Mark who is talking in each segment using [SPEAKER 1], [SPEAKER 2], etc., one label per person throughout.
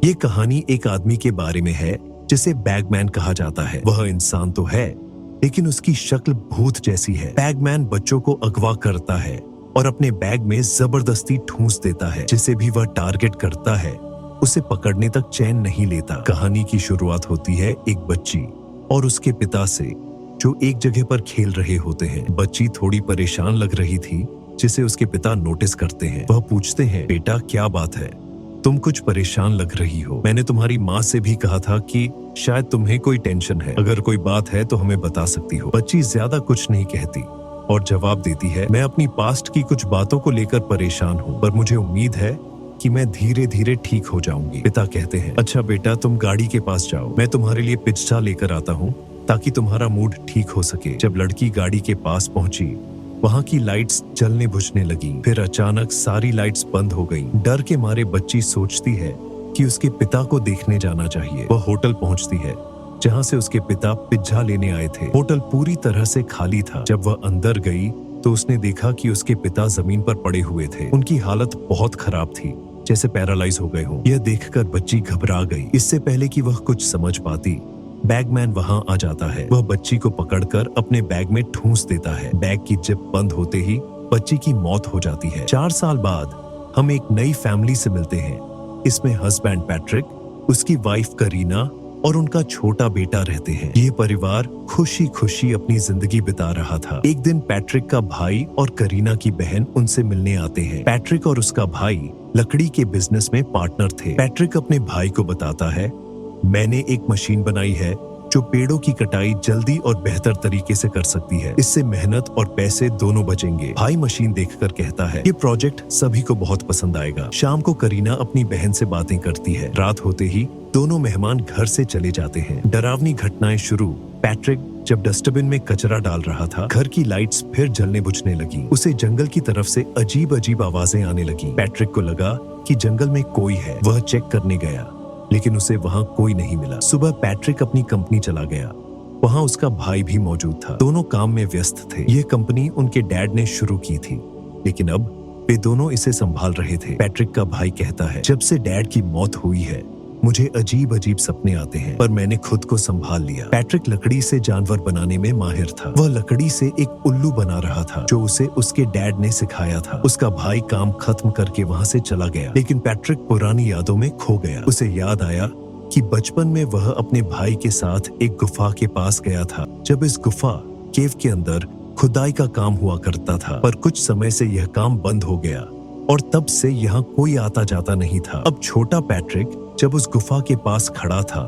[SPEAKER 1] ये कहानी एक आदमी के बारे में है जिसे बैगमैन कहा जाता है। वह इंसान तो है लेकिन उसकी शक्ल भूत जैसी है। बैगमैन बच्चों को अगवा करता है और अपने बैग में जबरदस्ती ठूंस देता है। जिसे भी वह टारगेट करता है उसे पकड़ने तक चैन नहीं लेता। कहानी की शुरुआत होती है एक बच्ची और उसके पिता से जो एक जगह पर खेल रहे होते हैं। बच्ची थोड़ी परेशान लग रही थी जिसे उसके पिता नोटिस करते हैं। वह पूछते हैं, बेटा क्या बात है, तुम कुछ परेशान लग रही हो। मैंने तुम्हारी माँ से भी कहा था कि शायद तुम्हें कोई टेंशन है, अगर कोई बात है तो हमें बता सकती हो। बच्ची ज्यादा कुछ नहीं कहती और जवाब देती है, मैं अपनी पास्ट की कुछ बातों को लेकर परेशान हूँ, पर मुझे उम्मीद है कि मैं धीरे धीरे ठीक हो जाऊंगी। पिता कहते हैं, अच्छा बेटा तुम गाड़ी के पास जाओ, मैं तुम्हारे लिए पिज्जा लेकर आता हूँ ताकि तुम्हारा मूड ठीक हो सके। जब लड़की गाड़ी के पास पहुंची वहां की लाइट्स जलने बुझने लगी। फिर अचानक सारी लाइट्स बंद हो गईं। डर के मारे बच्ची सोचती है कि उसके पिता को देखने जाना चाहिए। वह होटल पहुंचती है जहां से उसके पिता पिज्जा लेने आए थे। होटल पूरी तरह से खाली था। जब वह अंदर गई तो उसने देखा कि उसके पिता जमीन पर पड़े हुए थे। उनकी हालत बहुत खराब थी, जैसे पैरालाइज हो गए हों। यह देखकर बच्ची घबरा गई। इससे पहले कि वह कुछ समझ पाती बैगमैन वहां आ जाता है। वह बच्ची को पकड़कर अपने बैग में ठूंस देता है। बैग की जिप बंद होते ही बच्ची की मौत हो जाती है। 4 साल बाद हम एक नई फैमिली से मिलते हैं। इसमें हस्बैंड पैट्रिक, उसकी वाइफ करीना और उनका छोटा बेटा रहते हैं। ये परिवार खुशी खुशी अपनी जिंदगी बिता रहा था। एक दिन पैट्रिक का भाई और करीना की बहन उनसे मिलने आते हैं। पैट्रिक और उसका भाई लकड़ी के बिजनेस में पार्टनर थे। पैट्रिक अपने भाई को बताता है, मैंने एक मशीन बनाई है जो पेड़ों की कटाई जल्दी और बेहतर तरीके से कर सकती है। इससे मेहनत और पैसे दोनों बचेंगे। भाई मशीन देखकर कहता है, ये प्रोजेक्ट सभी को बहुत पसंद आएगा। शाम को करीना अपनी बहन से बातें करती है। रात होते ही दोनों मेहमान घर से चले जाते हैं। डरावनी घटनाएं शुरू। पैट्रिक जब डस्टबिन में कचरा डाल रहा था, घर की लाइट्स फिर जलने बुझने लगी। उसे जंगल की तरफ से अजीब अजीब आवाजें आने लगी। पैट्रिक को लगा कि जंगल में कोई है। वह चेक करने गया लेकिन उसे वहां कोई नहीं मिला। सुबह पैट्रिक अपनी कंपनी चला गया। वहां उसका भाई भी मौजूद था। दोनों काम में व्यस्त थे। यह कंपनी उनके डैड ने शुरू की थी लेकिन अब वे दोनों इसे संभाल रहे थे। पैट्रिक का भाई कहता है, जब से डैड की मौत हुई है मुझे अजीब अजीब सपने आते हैं, पर मैंने खुद को संभाल लिया। पैट्रिक लकड़ी से जानवर बनाने में माहिर था। वह लकड़ी से एक उल्लू बना रहा था जो उसे उसके डैड ने सिखाया था। उसका भाई काम खत्म करके वहां से चला गया लेकिन पैट्रिक पुरानी यादों में खो गया। उसे याद आया कि बचपन में वह अपने भाई के साथ एक गुफा के पास गया था। जब इस गुफा केव के अंदर खुदाई का काम हुआ करता था, पर कुछ समय से यह काम बंद हो गया और तब से यहाँ कोई आता जाता नहीं था। अब छोटा पैट्रिक जब उस गुफा के पास खड़ा था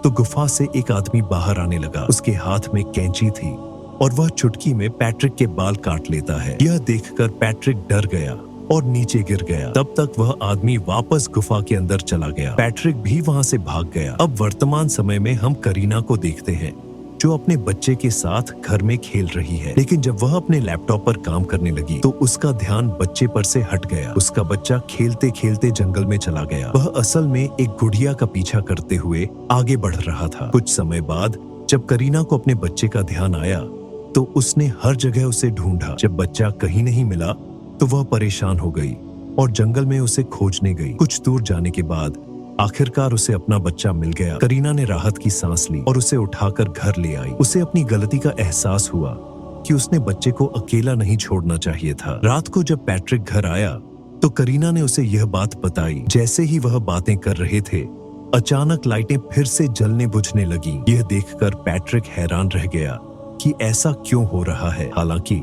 [SPEAKER 1] तो गुफा से एक आदमी बाहर आने लगा। उसके हाथ में कैंची थी और वह चुटकी में पैट्रिक के बाल काट लेता है। यह देखकर पैट्रिक डर गया और नीचे गिर गया। तब तक वह आदमी वापस गुफा के अंदर चला गया। पैट्रिक भी वहां से भाग गया। अब वर्तमान समय में हम करीना को देखते हैं जो अपने बच्चे के साथ घर में खेल रही है। लेकिन जब वह अपने लैपटॉप पर काम करने लगी तो उसका ध्यान बच्चे पर से हट गया। उसका बच्चा खेलते खेलते जंगल में चला गया। वह असल में एक गुड़िया का पीछा करते हुए आगे बढ़ रहा था। कुछ समय बाद जब करीना को अपने बच्चे का ध्यान आया तो उसने हर जगह उसे ढूंढा। जब बच्चा कहीं नहीं मिला तो वह परेशान हो गई और जंगल में उसे खोजने गई। कुछ दूर जाने के बाद आखिरकार उसे अपना बच्चा मिल गया। करीना ने राहत की सांस ली और उसे उठाकर घर ले आई। उसे अपनी गलती का एहसास हुआ कि उसने बच्चे को अकेला नहीं छोड़ना चाहिए था। रात को जब पैट्रिक घर आया तो करीना ने उसे यह बात बताई। जैसे ही वह बातें कर रहे थे अचानक लाइटें फिर से जलने बुझने लगी। यह देखकर पैट्रिक हैरान रह गया कि ऐसा क्यों हो रहा है। हालांकि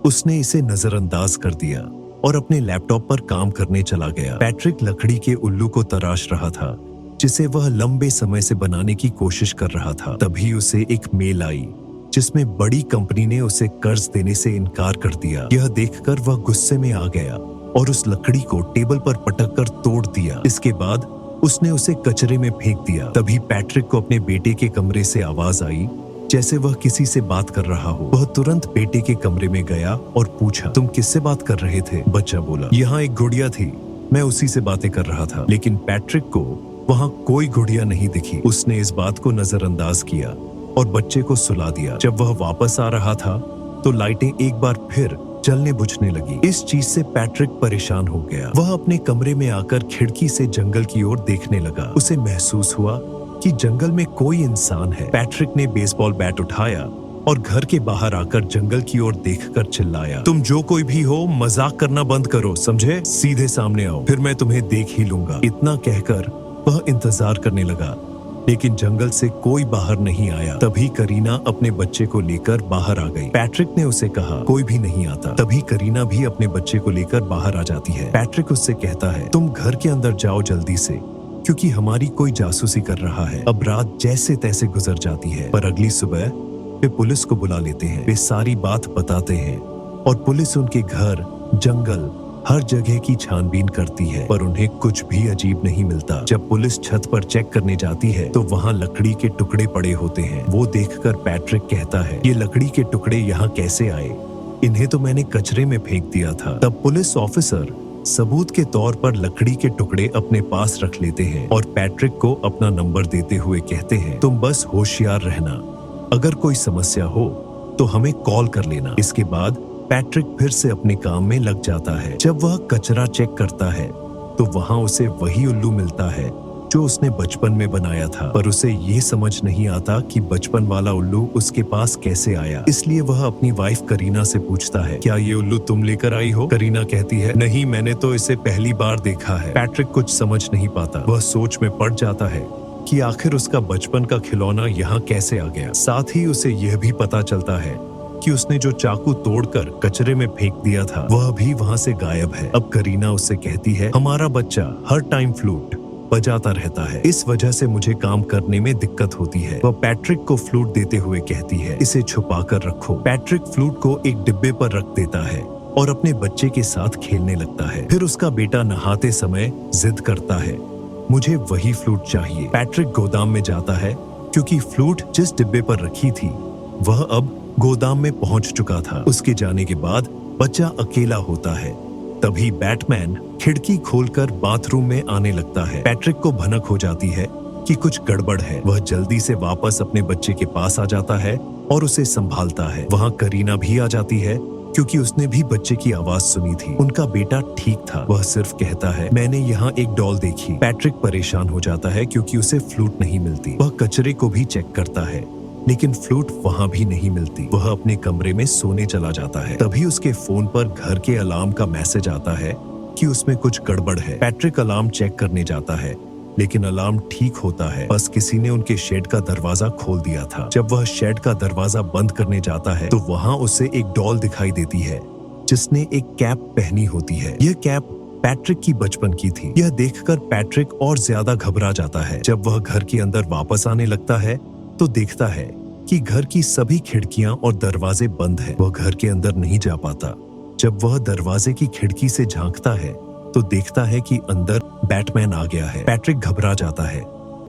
[SPEAKER 1] उसने इसे नजरअंदाज कर दिया और अपने लैपटॉप पर काम करने चला गया। पैट्रिक लकड़ी के उल्लू को तराश रहा था जिसे वह लंबे समय से बनाने की कोशिश कर रहा था। तभी उसे एक मेल आई जिसमें बड़ी कंपनी ने उसे कर्ज देने से इनकार कर दिया। यह देखकर वह गुस्से में आ गया और उस लकड़ी को टेबल पर पटक कर तोड़ दिया। इसके बाद उसने उसे कचरे में फेंक दिया। तभी पैट्रिक को अपने बेटे के कमरे से आवाज आई जैसे वह किसी से बात कर रहा हो। वह तुरंत बेटे के कमरे में गया और पूछा, तुम किससे बात कर रहे थे? बच्चा बोला, यहाँ एक गुड़िया थी, मैं उसी से बातें कर रहा था। लेकिन पैट्रिक को वहाँ कोई गुड़िया नहीं दिखी। उसने इस बात को नजरअंदाज किया और बच्चे को सुला दिया। जब वह वापस आ रहा था तो लाइटें एक बार फिर जलने बुझने लगी। इस चीज से पैट्रिक परेशान हो गया। वह अपने कमरे में आकर खिड़की से जंगल की ओर देखने लगा। उसे महसूस हुआ कि जंगल में कोई इंसान है। पैट्रिक ने बेसबॉल बैट उठाया और घर के बाहर आकर जंगल की ओर देखकर चिल्लाया, तुम जो कोई भी हो, मजाक करना बंद करो, समझे? सीधे सामने आओ, फिर मैं तुम्हें देख ही लूंगा। इतना कहकर वह इंतजार करने लगा, लेकिन जंगल से कोई बाहर नहीं आया। तभी करीना अपने बच्चे को लेकर बाहर आ गई। पैट्रिक ने उसे कहा, कोई भी नहीं आता। तभी करीना भी अपने बच्चे को लेकर बाहर आ जाती है। पैट्रिक उससे कहता है, तुम घर के अंदर जाओ जल्दी से, क्योंकि हमारी कोई जासूसी कर रहा है। अब रात जैसे तैसे गुजर जाती है, पर अगली सुबह वे पुलिस को बुला लेते हैं। वे सारी बात बताते हैं और पुलिस उनके घर, जंगल, हर जगह की छानबीन करती है, पर उन्हें कुछ भी अजीब नहीं मिलता। जब पुलिस छत पर चेक करने जाती है तो वहाँ लकड़ी के टुकड़े पड़े होते हैं। वो देखकर पैट्रिक कहता है, ये लकड़ी के टुकड़े यहाँ कैसे आए? इन्हें तो मैंने कचरे में फेंक दिया था। तब पुलिस ऑफिसर सबूत के तौर पर लकड़ी के टुकड़े अपने पास रख लेते हैं और पैट्रिक को अपना नंबर देते हुए कहते हैं, तुम बस होशियार रहना, अगर कोई समस्या हो तो हमें कॉल कर लेना। इसके बाद पैट्रिक फिर से अपने काम में लग जाता है। जब वह कचरा चेक करता है तो वहाँ उसे वही उल्लू मिलता है जो उसने बचपन में बनाया था, पर उसे ये समझ नहीं आता कि बचपन वाला उल्लू उसके पास कैसे आया। इसलिए वह अपनी वाइफ करीना से पूछता है, क्या ये उल्लू तुम लेकर आई हो? करीना कहती है, नहीं, मैंने तो इसे पहली बार देखा है। पैट्रिक कुछ समझ नहीं पाता। वह सोच में पड़ जाता है कि आखिर उसका बचपन का खिलौना यहाँ कैसे आ गया। साथ ही उसे यह भी पता चलता है कि उसने जो चाकू तोड़कर कचरे में फेंक दिया था वह भी वहाँ से गायब है। अब करीना उससे कहती है, हमारा बच्चा हर टाइम फ्लूट बजाता रहता है, इस वजह से मुझे काम करने में दिक्कत होती है। वह पैट्रिक को फ्लूट देते हुए कहती है, इसे छुपा कर रखो। पैट्रिक फ्लूट को एक डिब्बे पर रख देता है और अपने बच्चे के साथ खेलने लगता है। फिर उसका बेटा नहाते समय जिद करता है, मुझे वही फ्लूट चाहिए। पैट्रिक गोदाम में जाता है क्योंकि फ्लूट जिस डिब्बे पर रखी थी वह अब गोदाम में पहुंच चुका था। उसके जाने के बाद बच्चा अकेला होता है। तभी बैटमैन खिड़की खोलकर बाथरूम में आने लगता है। पैट्रिक को भनक हो जाती है कि कुछ गड़बड़ है। वह जल्दी से वापस अपने बच्चे के पास आ जाता है और उसे संभालता है। वहाँ करीना भी आ जाती है क्योंकि उसने भी बच्चे की आवाज सुनी थी। उनका बेटा ठीक था। वह सिर्फ कहता है, मैंने यहाँ एक डॉल देखी। पैट्रिक परेशान हो जाता है क्योंकि उसे फ्लूट नहीं मिलती। वह कचरे को भी चेक करता है लेकिन फ्लूट वहाँ भी नहीं मिलती। वह अपने कमरे में सोने चला जाता है। तभी उसके फोन पर घर के अलार्म का मैसेज आता है कि उसमें कुछ गड़बड़ है। पैट्रिक अलार्म चेक करने जाता है लेकिन अलार्म ठीक होता है, बस किसी ने उनके शेड का दरवाजा खोल दिया था। जब वह शेड का दरवाजा बंद करने जाता है तो वहाँ उसे एक डॉल दिखाई देती है जिसने एक कैप पहनी होती है। यह कैप पैट्रिक की बचपन की थी। यह देखकर पैट्रिक और ज्यादा घबरा जाता है। जब वह घर के अंदर वापस आने लगता है तो देखता है कि घर की सभी खिड़कियां और दरवाजे बंद हैं। वह घर के अंदर नहीं जा पाता। जब वह दरवाजे की खिड़की से झांकता है तो देखता है कि अंदर बैटमैन आ गया है। पैट्रिक घबरा जाता है।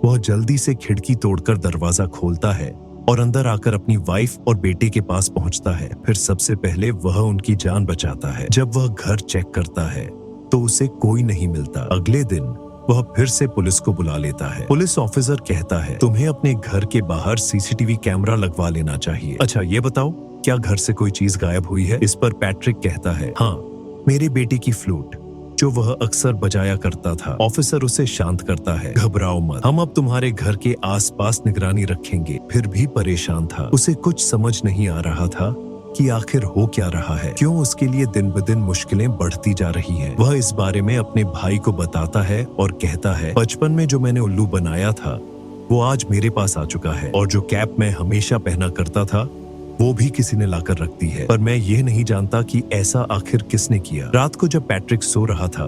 [SPEAKER 1] वह जल्दी से खिड़की तोड़कर दरवाजा खोलता है और अंदर आकर अपनी वाइफ और बेटे के पास पहुंचता है। फिर सबसे पहले वह उनकी जान बचाता है। जब वह घर चेक करता है तो उसे कोई नहीं मिलता। अगले दिन वह फिर से पुलिस को बुला लेता है। पुलिस ऑफिसर कहता है, तुम्हें अपने घर के बाहर सीसीटीवी कैमरा लगवा लेना चाहिए। अच्छा ये बताओ, क्या घर से कोई चीज गायब हुई है? इस पर पैट्रिक कहता है, हाँ, मेरे बेटे की फ्लूट जो वह अक्सर बजाया करता था। ऑफिसर उसे शांत करता है, घबराओ मत, हम अब तुम्हारे घर के आसपास निगरानी रखेंगे। फिर भी परेशान था। उसे कुछ समझ नहीं आ रहा था कि आखिर हो क्या रहा है, क्यों उसके लिए दिन ब दिन मुश्किलें बढ़ती जा रही हैं। वह इस बारे में अपने भाई को बताता है और कहता है, बचपन में जो मैंने उल्लू बनाया था वो आज मेरे पास आ चुका है और जो कैप मैं हमेशा पहना करता था वो भी किसी ने लाकर रख दी है, पर मैं ये नहीं जानता कि ऐसा आखिर किसने किया। रात को जब पैट्रिक सो रहा था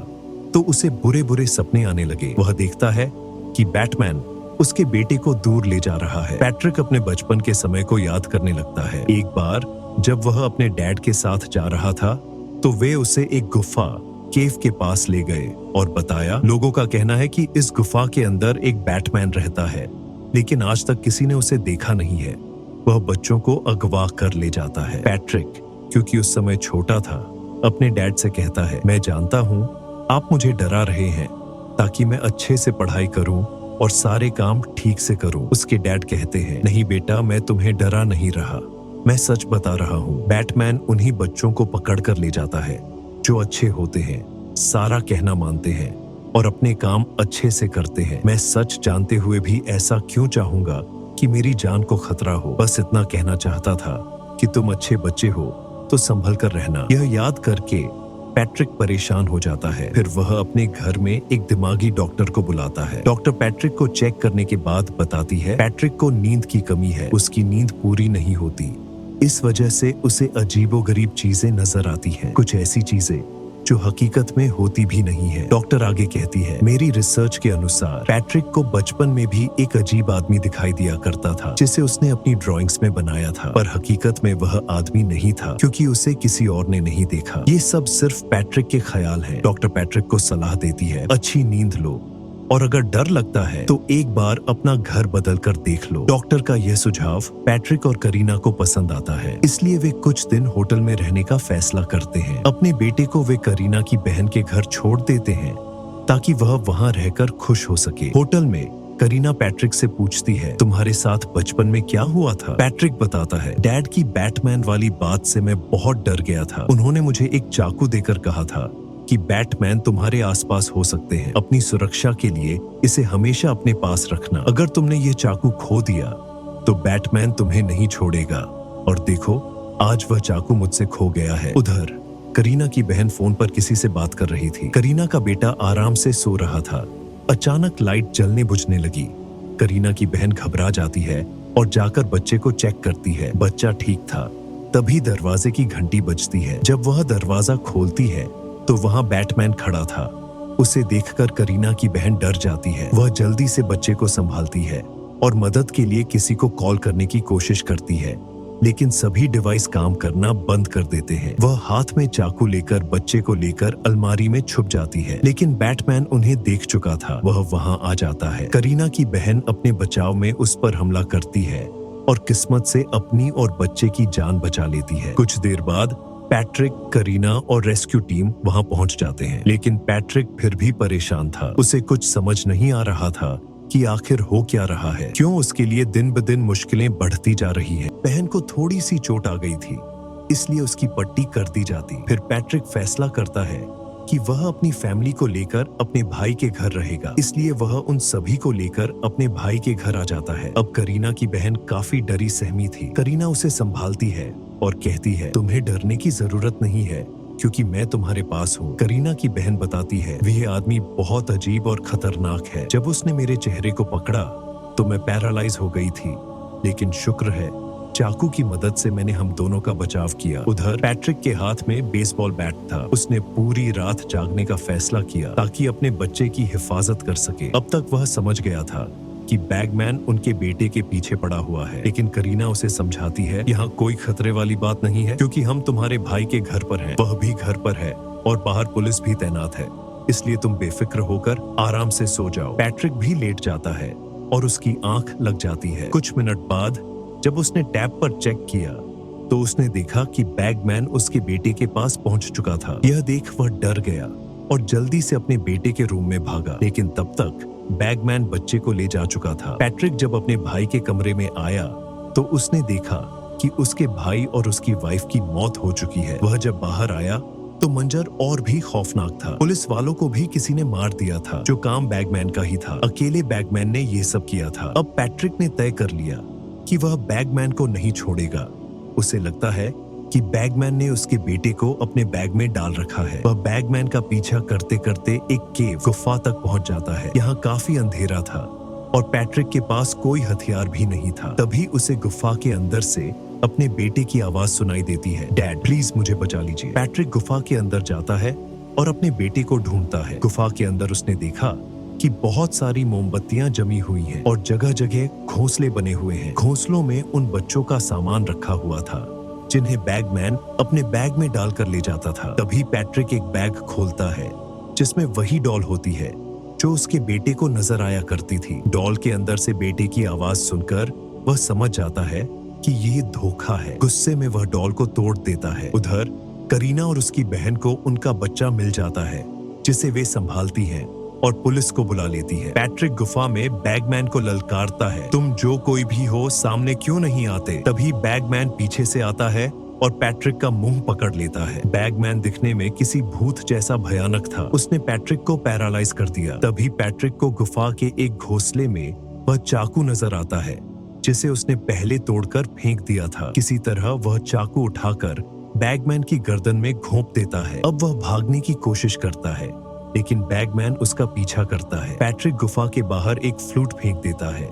[SPEAKER 1] तो उसे बुरे बुरे सपने आने लगे। वह देखता है कि बैटमैन उसके बेटे को दूर ले जा रहा है। पैट्रिक अपने बचपन के समय को याद करने लगता है। एक बार जब वह अपने डैड के साथ जा रहा था तो वे उसे एक गुफा केव के पास ले गए और बताया, लोगों का कहना है कि इस गुफा के अंदर एक बैटमैन रहता है, लेकिन आज तक किसी ने उसे देखा नहीं है। वह बच्चों को अगवा कर ले जाता है। पैट्रिक, क्योंकि उस समय छोटा था, अपने डैड से कहता है, मैं जानता हूँ आप मुझे डरा रहे हैं ताकि मैं अच्छे से पढ़ाई करूं और और सारे काम ठीक से करूं। उसके डैड कहते हैं, नहीं बेटा, मैं तुम्हें डरा नहीं रहा, मैं सच बता रहा हूँ। बैटमैन उन्हीं बच्चों को पकड़ कर ले जाता है जो अच्छे होते हैं, सारा कहना मानते हैं और अपने काम अच्छे से करते हैं। मैं सच जानते हुए भी ऐसा क्यों चाहूंगा कि मेरी जान को खतरा हो। बस इतना कहना चाहता था कि तुम अच्छे बच्चे हो तो संभल कर रहना। यह याद करके पैट्रिक परेशान हो जाता है। फिर वह अपने घर में एक दिमागी डॉक्टर को बुलाता है। डॉक्टर पैट्रिक को चेक करने के बाद बताती है पैट्रिक को नींद की कमी है, उसकी नींद पूरी नहीं होती। इस वजह से उसे अजीबोगरीब चीजें नजर आती हैं, कुछ ऐसी चीजें जो हकीकत में होती भी नहीं है। डॉक्टर आगे कहती है, मेरी रिसर्च के अनुसार पैट्रिक को बचपन में भी एक अजीब आदमी दिखाई दिया करता था जिसे उसने अपनी ड्राइंग्स में बनाया था, पर हकीकत में वह आदमी नहीं था क्योंकि उसे किसी और ने नहीं देखा। ये सब सिर्फ पैट्रिक के ख्याल हैं। डॉक्टर पैट्रिक को सलाह देती है, अच्छी नींद लो और अगर डर लगता है तो एक बार अपना घर बदल कर देख लो। डॉक्टर का यह सुझाव पैट्रिक और करीना को पसंद आता है, इसलिए वे कुछ दिन होटल में रहने का फैसला करते हैं। अपने बेटे को वे करीना की बहन के घर छोड़ देते हैं ताकि वह वहां रहकर खुश हो सके। होटल में करीना पैट्रिक से पूछती है, तुम्हारे साथ बचपन में क्या हुआ था? पैट्रिक बताता है, डैड की बैटमैन वाली बात से मैं बहुत डर गया था। उन्होंने मुझे एक चाकू देकर कहा था कि बैटमैन तुम्हारे आसपास हो सकते हैं, अपनी सुरक्षा के लिए इसे हमेशा अपने पास रखना। अगर तुमने ये चाकू खो दिया तो बैटमैन तुम्हें नहीं छोड़ेगा। और देखो, आज वह चाकू मुझसे खो गया है। उधर करीना की बहन फोन पर किसी से बात कर रही थी। करीना का बेटा आराम से सो रहा था। अचानक लाइट जलने बुझने लगी। करीना की बहन घबरा जाती है और जाकर बच्चे को चेक करती है। बच्चा ठीक था। तभी दरवाजे की घंटी बजती है। जब वह दरवाजा खोलती है तो वहां बैटमैन खड़ा था। उसे देखकर करीना की बहन डर जाती है। वह जल्दी से बच्चे को संभालती है और मदद के लिए किसी को कॉल करने की कोशिश करती है, लेकिन सभी डिवाइस काम करना बंद कर देते हैं। वह हाथ में चाकू लेकर बच्चे को लेकर अलमारी में छुप जाती है, लेकिन बैटमैन उन्हें देख चुका था। वह वहां आ जाता है। करीना की बहन अपने बचाव में उस पर हमला करती है और किस्मत से अपनी और बच्चे की जान बचा लेती है। कुछ देर बाद पैट्रिक, करीना और रेस्क्यू टीम वहां पहुंच जाते हैं, लेकिन पैट्रिक फिर भी परेशान था। उसे कुछ समझ नहीं आ रहा था कि आखिर हो क्या रहा है, क्यों उसके लिए दिन ब दिन मुश्किलें बढ़ती जा रही हैं। बहन को थोड़ी सी चोट आ गई थी, इसलिए उसकी पट्टी कर दी जाती। फिर पैट्रिक फैसला करता है कि वह अपनी फैमिली को लेकर अपने भाई के घर रहेगा, इसलिए वह उन सभी को लेकर अपने भाई के घर आ जाता है। अब करीना की बहन काफी डरी सहमी थी। करीना उसे संभालती है और कहती है, तुम्हें डरने की जरूरत नहीं है क्योंकि मैं तुम्हारे पास हूँ। करीना की बहन बताती है, वह आदमी बहुत अजीब और खतरनाक है। जब उसने मेरे चेहरे को पकड़ा तो मैं पैरालाइज हो गई थी, लेकिन शुक्र है चाकू की मदद से मैंने हम दोनों का बचाव किया। उधर पैट्रिक के हाथ में बेसबॉल बैट था। उसने पूरी रात जागने का फैसला किया ताकि अपने बच्चे की हिफाजत कर सके। अब तक वह समझ गया था कि बैगमैन उनके बेटे के पीछे पड़ा हुआ है, लेकिन करीना उसे समझाती है, यहाँ कोई खतरे वाली बात नहीं है क्योंकि हम तुम्हारे भाई के घर पर हैं, वह भी घर पर है और बाहर पुलिस भी तैनात है, इसलिए तुम बेफिक्र होकर आराम से सो जाओ। पैट्रिक भी लेट जाता है और उसकी आंख लग जाती है। कुछ मिनट बाद जब उसने टैब पर चेक किया तो उसने देखा कि बैगमैन उसके बेटे के पास पहुंच चुका था। यह देख वह डर गया और जल्दी से अपने बेटे के रूम में भागा, लेकिन तब तक बैगमैन बच्चे को ले जा चुका था। पैट्रिक जब अपने भाई के कमरे में आया तो उसने देखा कि उसके भाई और उसकी वाइफ की मौत हो चुकी है। वह जब बाहर आया तो मंजर और भी खौफनाक था। पुलिस वालों को भी किसी ने मार दिया था, जो काम बैगमैन का ही था। अकेले बैगमैन ने ये सब किया था। अब पैट्रिक ने तय कर लिया कि वह बैगमैन को नहीं छोड़ेगा। उसे लगता है कि बैगमैन ने उसके बेटे को अपने बैग में डाल रखा है। वह बैगमैन का पीछा करते करते एक केव गुफा तक पहुंच जाता है। यहाँ काफी अंधेरा था और पैट्रिक के पास कोई हथियार भी नहीं था। तभी उसे गुफा के अंदर से अपने बेटे की आवाज सुनाई देती है, डैड प्लीज मुझे बचा लीजिए। पैट्रिक गुफा के अंदर जाता है और अपने बेटे को ढूंढता है। गुफा के अंदर उसने देखा कि बहुत सारी मोमबत्तियां जमी हुई हैं और जगह जगह घोंसले बने हुए हैं। घोंसलों में उन बच्चों का सामान रखा हुआ था जिन्हें बैगमैन अपने बैग में डालकर ले जाता था। तभी पैट्रिक एक बैग खोलता है जिसमें वही डॉल होती है जो उसके बेटे को नजर आया करती थी। डॉल के अंदर से बेटे की आवाज सुनकर वह समझ जाता है कि ये धोखा है। गुस्से में वह डॉल को तोड़ देता है। उधर करीना और उसकी बहन को उनका बच्चा मिल जाता है जिसे वे संभालती हैं और पुलिस को बुला लेती है। पैट्रिक गुफा में बैगमैन को ललकारता है, तुम जो कोई भी हो सामने क्यों नहीं आते। तभी बैगमैन पीछे से आता है और पैट्रिक का मुंह पकड़ लेता है। बैगमैन दिखने में किसी भूत जैसा भयानक था। उसने पैट्रिक को पैरालाइज कर दिया। तभी पैट्रिक को गुफा के एक घोंसले में वह चाकू नजर आता है जिसे उसने पहले तोड़कर फेंक दिया था। किसी तरह वह चाकू उठाकर बैगमैन की गर्दन में घोंप देता है। अब वह भागने की कोशिश करता है लेकिन बैगमैन उसका पीछा करता है। पैट्रिक गुफा के बाहर एक फ्लूट फेंक देता है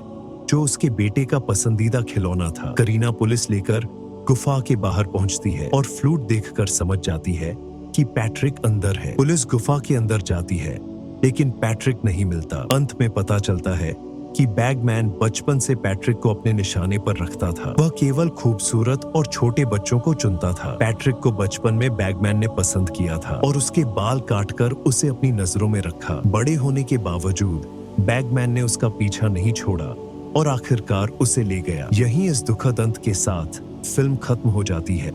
[SPEAKER 1] जो उसके बेटे का पसंदीदा खिलौना था। करीना पुलिस लेकर गुफा के बाहर पहुंचती है और फ्लूट देखकर समझ जाती है कि पैट्रिक अंदर है। पुलिस गुफा के अंदर जाती है लेकिन पैट्रिक नहीं मिलता। अंत में पता चलता है कि बैगमैन बचपन से पैट्रिक को अपने निशाने पर रखता था। वह केवल खूबसूरत और छोटे बच्चों को चुनता था। पैट्रिक को बचपन में बैगमैन ने पसंद किया था और उसके बाल काटकर उसे अपनी नजरों में रखा। बड़े होने के बावजूद बैगमैन ने उसका पीछा नहीं छोड़ा और आखिरकार उसे ले गया। यहीं इस दुखद अंत के साथ फिल्म खत्म हो जाती है।